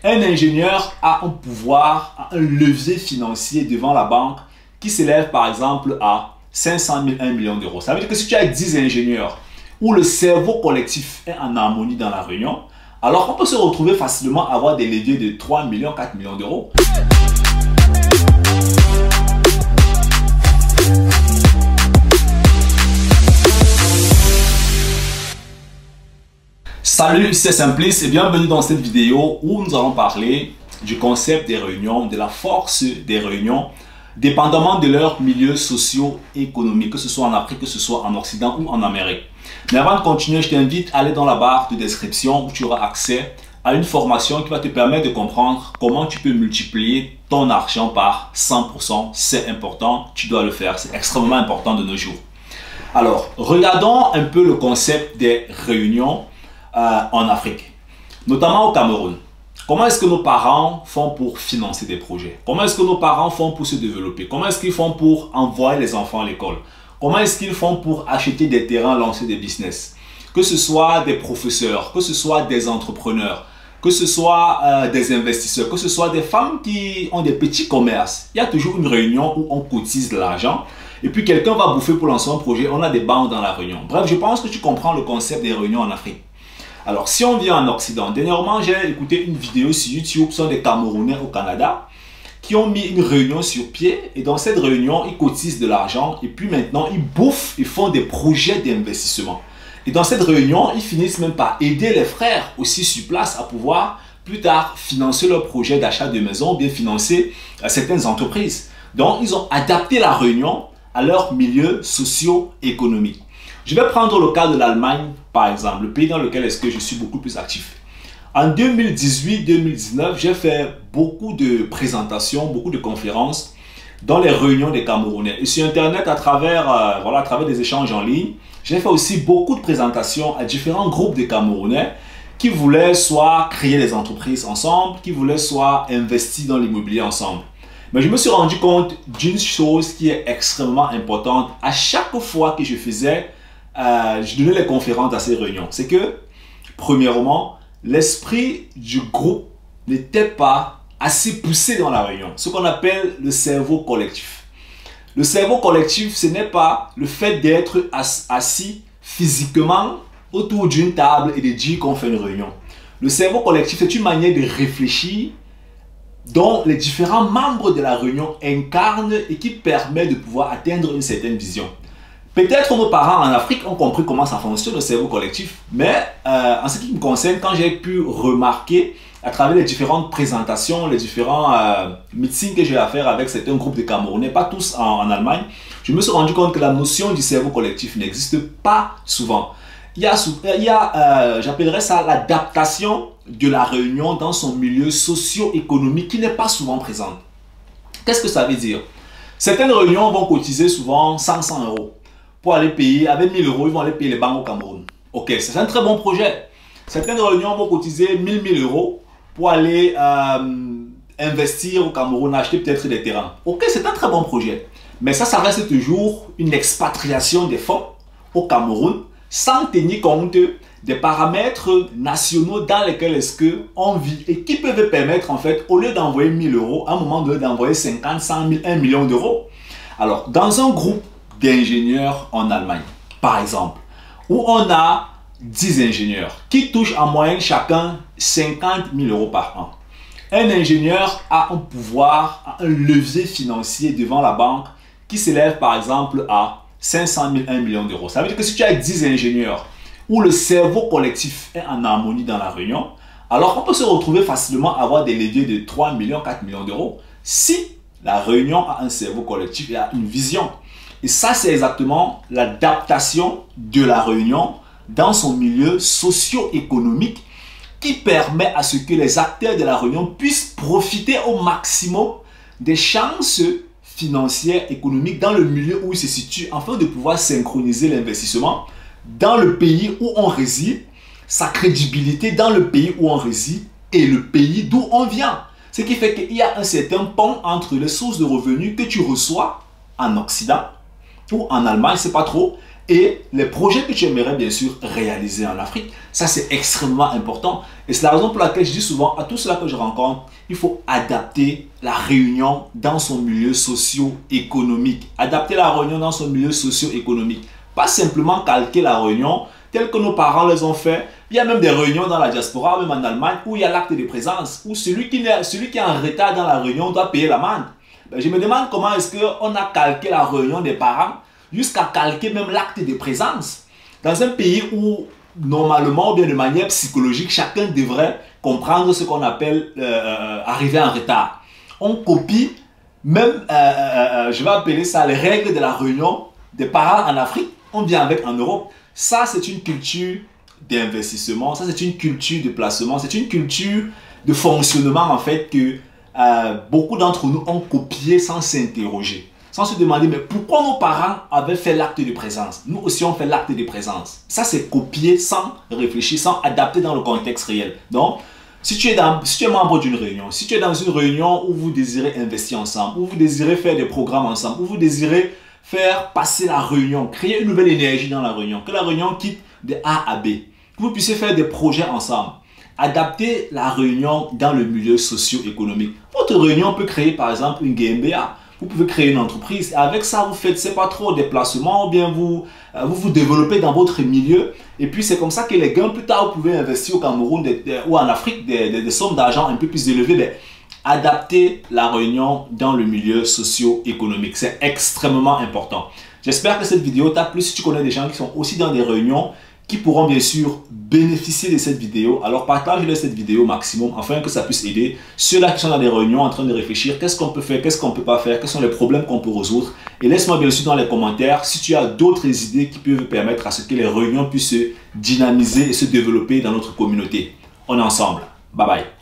Un ingénieur a un pouvoir, un levier financier devant la banque qui s'élève par exemple à 500 000, 1 million d'euros. Ça veut dire que si tu as 10 ingénieurs où le cerveau collectif est en harmonie dans la réunion, alors on peut se retrouver facilement à avoir des leviers de 3 millions, 4 millions d'euros. Salut, c'est Simplice et bienvenue dans cette vidéo où nous allons parler du concept des réunions, de la force des réunions, dépendamment de leurs milieux socio-économiques, que ce soit en Afrique, que ce soit en Occident ou en Amérique. Mais avant de continuer, je t'invite à aller dans la barre de description où tu auras accès à une formation qui va te permettre de comprendre comment tu peux multiplier ton argent par 100%. C'est important, tu dois le faire, c'est extrêmement important de nos jours. Alors, regardons un peu le concept des réunions en Afrique, notamment au Cameroun. Comment est-ce que nos parents font pour financer des projets? Comment est-ce que nos parents font pour se développer? Comment est-ce qu'ils font pour envoyer les enfants à l'école? Comment est-ce qu'ils font pour acheter des terrains, lancer des business? Que ce soit des professeurs, que ce soit des entrepreneurs, que ce soit des investisseurs, que ce soit des femmes qui ont des petits commerces. Il y a toujours une réunion où on cotise de l'argent et puis quelqu'un va bouffer pour lancer un projet. On a des banques dans la réunion. Bref, je pense que tu comprends le concept des réunions en Afrique. Alors, si on vient en Occident, dernièrement, j'ai écouté une vidéo sur YouTube, ce sont des Camerounais au Canada qui ont mis une réunion sur pied et dans cette réunion, ils cotisent de l'argent et puis maintenant, ils bouffent, ils font des projets d'investissement. Et dans cette réunion, ils finissent même par aider les frères aussi sur place à pouvoir plus tard financer leur projet d'achat de maison ou bien financer certaines entreprises. Donc, ils ont adapté la réunion à leur milieu socio-économique. Je vais prendre le cas de l'Allemagne, par exemple, le pays dans lequel est-ce que je suis beaucoup plus actif. En 2018-2019, j'ai fait beaucoup de présentations, beaucoup de conférences dans les réunions des Camerounais. Et sur Internet, à travers des échanges en ligne, j'ai fait aussi beaucoup de présentations à différents groupes de Camerounais qui voulaient soit créer des entreprises ensemble, qui voulaient soit investir dans l'immobilier ensemble. Mais je me suis rendu compte d'une chose qui est extrêmement importante à chaque fois que je donnais les conférences à ces réunions. C'est que, premièrement, l'esprit du groupe n'était pas assez poussé dans la réunion. Ce qu'on appelle le cerveau collectif. Le cerveau collectif, ce n'est pas le fait d'être assis physiquement autour d'une table et de dire qu'on fait une réunion. Le cerveau collectif, c'est une manière de réfléchir dont les différents membres de la réunion incarnent et qui permet de pouvoir atteindre une certaine vision. Peut-être nos parents en Afrique ont compris comment ça fonctionne le cerveau collectif, mais en ce qui me concerne, quand j'ai pu remarquer à travers les différentes présentations, les différents meetings que j'ai à faire avec certains groupes de Camerounais, pas tous en Allemagne, je me suis rendu compte que la notion du cerveau collectif n'existe pas souvent. Il y a j'appellerais ça l'adaptation de la réunion dans son milieu socio-économique qui n'est pas souvent présente. Qu'est-ce que ça veut dire? Certaines réunions vont cotiser souvent 500 euros. Pour aller payer, avec 1000 euros, ils vont aller payer les banques au Cameroun. Ok, c'est un très bon projet. Certaines réunions vont cotiser 1000 euros pour aller investir au Cameroun, acheter peut-être des terrains. Ok, c'est un très bon projet. Mais ça reste toujours une expatriation des fonds au Cameroun sans tenir compte des paramètres nationaux dans lesquels est-ce qu'on vit et qui peuvent permettre en fait, au lieu d'envoyer 1000 euros, à un moment donné d'envoyer 50, 100 000, 1 million d'euros. Alors, dans un groupe d'ingénieurs en Allemagne, par exemple, où on a 10 ingénieurs qui touchent en moyenne chacun 50 000 euros par an. Un ingénieur a un pouvoir, un levier financier devant la banque qui s'élève par exemple à 500 000, 1 million d'euros. Ça veut dire que si tu as 10 ingénieurs où le cerveau collectif est en harmonie dans la réunion, alors on peut se retrouver facilement à avoir des leviers de 3 millions, 4 millions d'euros si la réunion a un cerveau collectif et a une vision. Et ça, c'est exactement l'adaptation de la réunion dans son milieu socio-économique qui permet à ce que les acteurs de la réunion puissent profiter au maximum des chances financières, économiques dans le milieu où ils se situent afin de pouvoir synchroniser l'investissement dans le pays où on réside, sa crédibilité dans le pays où on réside et le pays d'où on vient. Ce qui fait qu'il y a un certain pont entre les sources de revenus que tu reçois en Occident ou en Allemagne, c'est pas trop, et les projets que tu aimerais bien sûr réaliser en Afrique. Ça, c'est extrêmement important. Et c'est la raison pour laquelle je dis souvent à tous ceux-là que je rencontre, il faut adapter la réunion dans son milieu socio-économique. Adapter la réunion dans son milieu socio-économique. Pas simplement calquer la réunion telle que nos parents les ont fait. Il y a même des réunions dans la diaspora, même en Allemagne, où il y a l'acte de présence, où celui qui est en retard dans la réunion doit payer l'amende. Je me demande comment est-ce qu'on a calqué la réunion des parents jusqu'à calquer même l'acte de présence. Dans un pays où, normalement, ou bien de manière psychologique, chacun devrait comprendre ce qu'on appelle arriver en retard. On copie même, je vais appeler ça les règles de la réunion des parents en Afrique, on vient avec en Europe. Ça, c'est une culture d'investissement, ça, c'est une culture de placement, c'est une culture de fonctionnement, en fait, que beaucoup d'entre nous ont copié sans s'interroger, sans se demander, mais pourquoi nos parents avaient fait l'acte de présence? Nous aussi, on fait l'acte de présence. Ça, c'est copier sans réfléchir, sans adapter dans le contexte réel. Donc, si tu es membre d'une réunion, si tu es dans une réunion où vous désirez investir ensemble, où vous désirez faire des programmes ensemble, où vous désirez faire passer la réunion, créer une nouvelle énergie dans la réunion, que la réunion quitte de A à B, que vous puissiez faire des projets ensemble, adapter la réunion dans le milieu socio-économique. Votre réunion peut créer par exemple une GmbH, vous pouvez créer une entreprise, avec ça vous faites, c'est pas trop des placements, ou bien vous développez dans votre milieu, et puis c'est comme ça que les gains plus tard vous pouvez investir au Cameroun ou en Afrique des sommes d'argent un peu plus élevées. Mais adapter la réunion dans le milieu socio-économique, c'est extrêmement important. J'espère que cette vidéo t'a plu. Si tu connais des gens qui sont aussi dans des réunions, qui pourront bien sûr bénéficier de cette vidéo, alors partage-leur cette vidéo au maximum afin que ça puisse aider ceux-là qui sont dans des réunions en train de réfléchir qu'est-ce qu'on peut faire, qu'est-ce qu'on ne peut pas faire, quels sont les problèmes qu'on peut résoudre. Et laisse-moi bien sûr dans les commentaires si tu as d'autres idées qui peuvent permettre à ce que les réunions puissent se dynamiser et se développer dans notre communauté. On est ensemble. Bye bye.